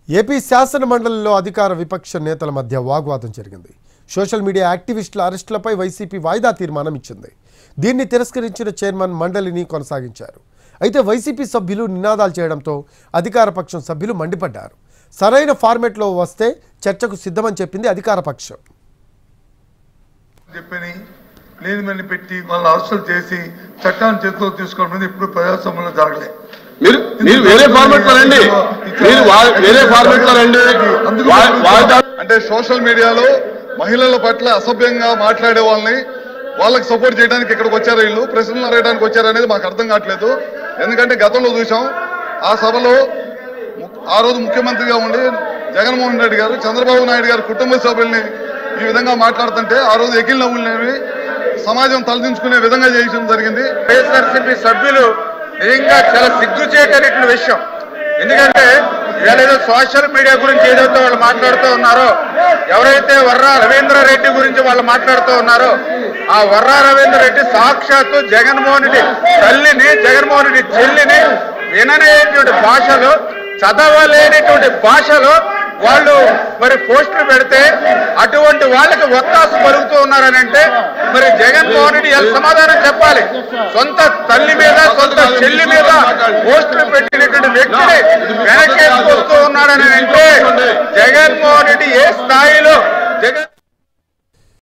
AP శాసన మండలిలో అధికార విపక్ష నేతల మధ్య వాగ్వాదం జరిగింది. సోషల్ మీడియా యాక్టివిస్టుల అరెస్టులపై వైసీపీ వాయిదా తీర్మానం ఇచ్చింది. దీన్ని తిరస్కరించిన చైర్మన్ మండలిని కొనసాగించారు. అయితే వైసీపీ సభ్యులు నినాదాలు చేయడంతో అధికార పక్షం సభ్యులు మండిపడ్డారు. సరైన ఫార్మాట్లో వస్తే చర్చకు సిద్ధమని చెప్పింది అధికార పక్షం. లేనిమని పెట్టి వాళ్ళని అరెస్టులు చేసి చట్టాన్ని చేతిలో తీసుకోవడం ఇప్పుడు ప్రజాస్వామ్యంలో జరగలేదు. మీరు వేరే ఫార్మాట్ లో రండి, మీరు వేరే ఫార్మాట్ లో రండి. అంటే సోషల్ మీడియాలో మహిళల పట్ల అసభ్యంగా మాట్లాడే వాళ్ళకి సపోర్ట్ చేయడానికి ఇక్కడికి వచ్చారు, వీళ్ళు ప్రశ్నలు అడగడానికి వచ్చారు అనేది మాకు అర్థం కావట్లేదు. ఎందుకంటే గతంలో చూసాం, ఆ సభలో ఆ రోజు ముఖ్యమంత్రిగా ఉండి జగన్మోహన్ రెడ్డి గారు చంద్రబాబు నాయుడు గారు కుటుంబ సభ్యుల్ని ఈ విధంగా మాట్లాడుతుంటే ఆ రోజు ఎగిల్ నవ్వులనేవి సమాజం తలదించుకునే విధంగా చేయడం జరిగింది. వైఎస్ఆర్సీపీ సభ్యులు నిజంగా చాలా సిగ్గుచేటటువంటి విషయం. ఎందుకంటే ఏదో సోషల్ మీడియా గురించి ఏదైతే వాళ్ళు మాట్లాడుతూ ఉన్నారో, ఎవరైతే వర్రా రవీంద్ర రెడ్డి గురించి వాళ్ళు మాట్లాడుతూ ఉన్నారో, ఆ వర్రా రవీంద్ర రెడ్డి సాక్షాత్తు జగన్మోహన్ రెడ్డి తల్లిని, జగన్మోహన్ రెడ్డి చెల్లిని విననేటువంటి భాషలో, చదవలేనిటువంటి భాషలో వాళ్ళు మరి పోస్టులు పెడితే అటువంటి వాళ్ళకి ఒత్తాసు పలుకుతూ ఉన్నారని అంటే మరి జగన్మోహన్ రెడ్డి సమాధానం చెప్పాలి. సొంత తల్లి మీద, సొంత చెల్లి మీద పోస్టులు పెట్టినటువంటి వ్యక్తిని వెనకేసుకొస్తూ ఉన్నాడని అంటే జగన్మోహన్ రెడ్డి ఏ స్థాయిలో